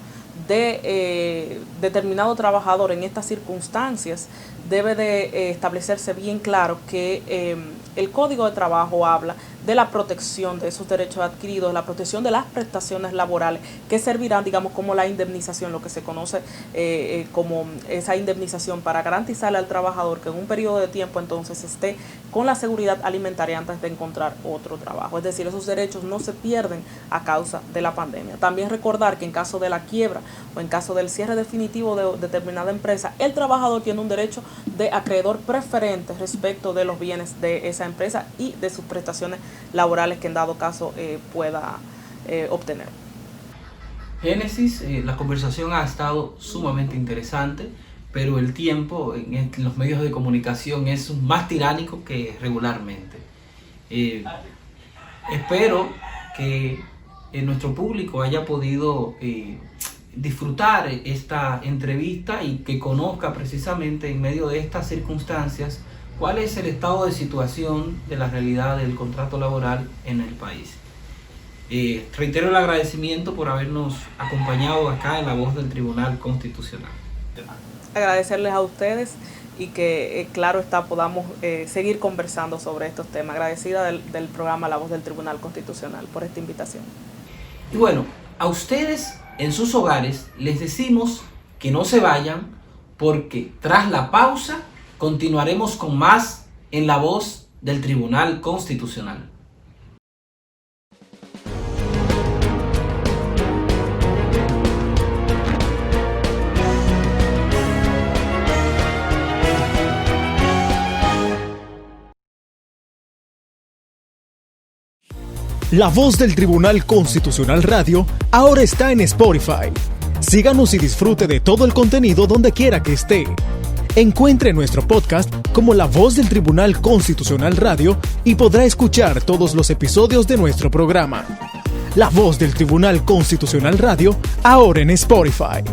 de determinado trabajador en estas circunstancias, debe de establecerse bien claro que el Código de Trabajo habla de la protección de esos derechos adquiridos, la protección de las prestaciones laborales, que servirán, digamos, como la indemnización, lo que se conoce como esa indemnización para garantizarle al trabajador que en un periodo de tiempo entonces esté con la seguridad alimentaria antes de encontrar otro trabajo. Es decir, esos derechos no se pierden a causa de la pandemia. También recordar que en caso de la quiebra o en caso del cierre definitivo de determinada empresa, el trabajador tiene un derecho de acreedor preferente respecto de los bienes de esa empresa y de sus prestaciones laborales que en dado caso pueda obtener. Génesis, la conversación ha estado sumamente interesante, pero el tiempo en los medios de comunicación es más tiránico que regularmente. Espero que nuestro público haya podido disfrutar esta entrevista y que conozca precisamente en medio de estas circunstancias cuál es el estado de situación de la realidad del contrato laboral en el país. Reitero el agradecimiento por habernos acompañado acá en La Voz del Tribunal Constitucional. Agradecerles a ustedes y que, claro está, podamos seguir conversando sobre estos temas. Agradecida del programa La Voz del Tribunal Constitucional por esta invitación. Y bueno, a ustedes en sus hogares les decimos que no se vayan, porque tras la pausa continuaremos con más en La Voz del Tribunal Constitucional. La Voz del Tribunal Constitucional Radio ahora está en Spotify. Síganos y disfrute de todo el contenido donde quiera que esté. Encuentre nuestro podcast como La Voz del Tribunal Constitucional Radio y podrá escuchar todos los episodios de nuestro programa. La Voz del Tribunal Constitucional Radio ahora en Spotify.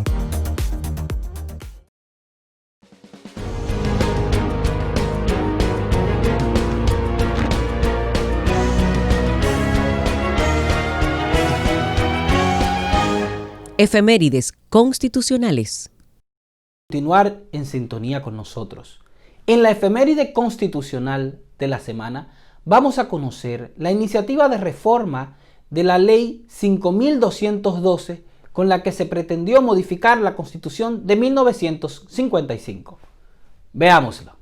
Efemérides constitucionales. Continuar en sintonía con nosotros. En la efeméride constitucional de la semana vamos a conocer la iniciativa de reforma de la Ley 5212 con la que se pretendió modificar la Constitución de 1955. Veámoslo.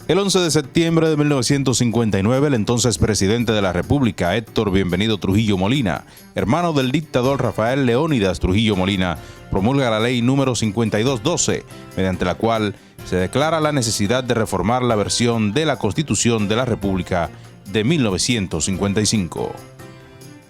El 11 de septiembre de 1959, el entonces presidente de la República, Héctor Bienvenido Trujillo Molina, hermano del dictador Rafael Leónidas Trujillo Molina, promulga la ley número 5212, mediante la cual se declara la necesidad de reformar la versión de la Constitución de la República de 1955.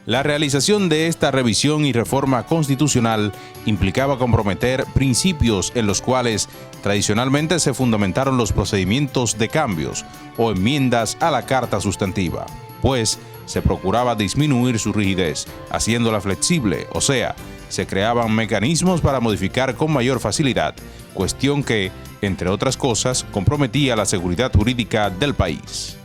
La realización de esta revisión y reforma constitucional implicaba comprometer principios en los cuales tradicionalmente se fundamentaron los procedimientos de cambios o enmiendas a la Carta Sustantiva, pues se procuraba disminuir su rigidez, haciéndola flexible, o sea, se creaban mecanismos para modificar con mayor facilidad, cuestión que, entre otras cosas, comprometía la seguridad jurídica del país.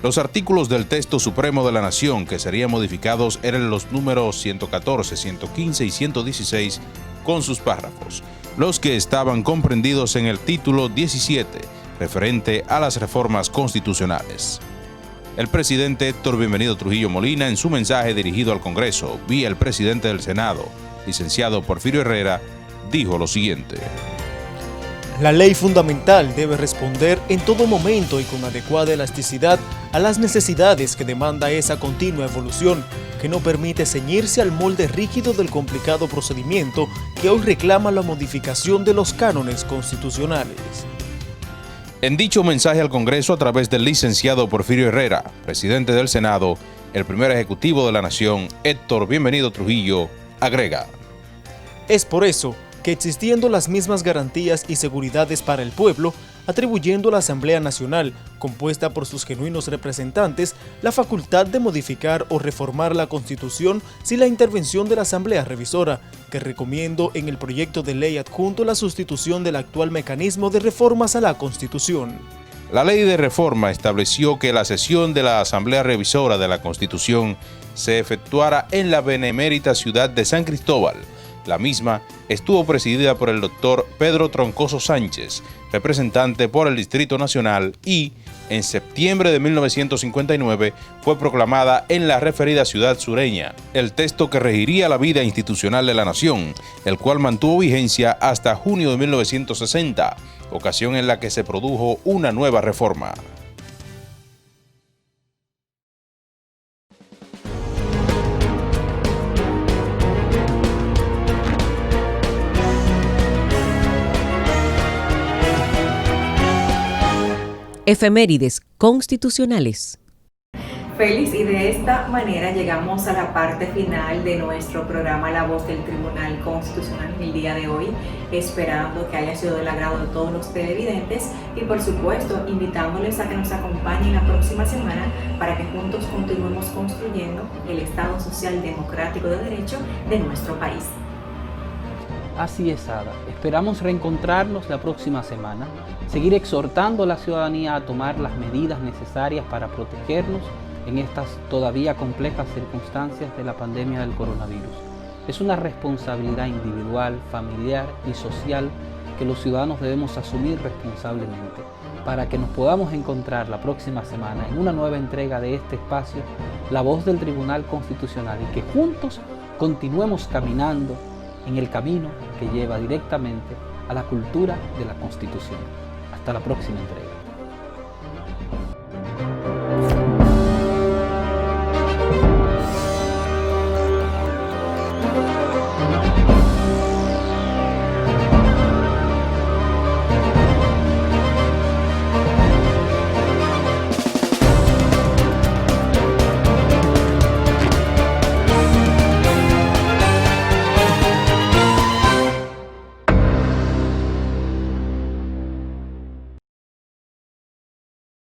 Los artículos del texto supremo de la Nación que serían modificados eran los números 114, 115 y 116 con sus párrafos, los que estaban comprendidos en el título 17, referente a las reformas constitucionales. El presidente Héctor Bienvenido Trujillo Molina, en su mensaje dirigido al Congreso, vía el presidente del Senado, licenciado Porfirio Herrera, dijo lo siguiente. La ley fundamental debe responder en todo momento y con adecuada elasticidad a las necesidades que demanda esa continua evolución, que no permite ceñirse al molde rígido del complicado procedimiento que hoy reclama la modificación de los cánones constitucionales. En dicho mensaje al Congreso a través del licenciado Porfirio Herrera, presidente del Senado, el primer ejecutivo de la Nación, Héctor Bienvenido Trujillo, agrega. Es por eso que existiendo las mismas garantías y seguridades para el pueblo, atribuyendo a la Asamblea Nacional, compuesta por sus genuinos representantes, la facultad de modificar o reformar la Constitución sin la intervención de la Asamblea Revisora, que recomiendo en el proyecto de ley adjunto la sustitución del actual mecanismo de reformas a la Constitución. La ley de reforma estableció que la sesión de la Asamblea Revisora de la Constitución se efectuara en la benemérita ciudad de San Cristóbal. La misma estuvo presidida por el doctor Pedro Troncoso Sánchez, representante por el Distrito Nacional, y en septiembre de 1959 fue proclamada en la referida ciudad sureña, el texto que regiría la vida institucional de la nación, el cual mantuvo vigencia hasta junio de 1960, ocasión en la que se produjo una nueva reforma. Efemérides constitucionales. Félix, y de esta manera llegamos a la parte final de nuestro programa La Voz del Tribunal Constitucional el día de hoy, esperando que haya sido del agrado de todos los televidentes y por supuesto invitándoles a que nos acompañen la próxima semana para que juntos continuemos construyendo el Estado Social Democrático de Derecho de nuestro país. Así es, Ada. Esperamos reencontrarnos la próxima semana, seguir exhortando a la ciudadanía a tomar las medidas necesarias para protegernos en estas todavía complejas circunstancias de la pandemia del coronavirus. Es una responsabilidad individual, familiar y social que los ciudadanos debemos asumir responsablemente para que nos podamos encontrar la próxima semana en una nueva entrega de este espacio, La Voz del Tribunal Constitucional, y que juntos continuemos caminando en el camino que lleva directamente a la cultura de la Constitución. Hasta la próxima entrega.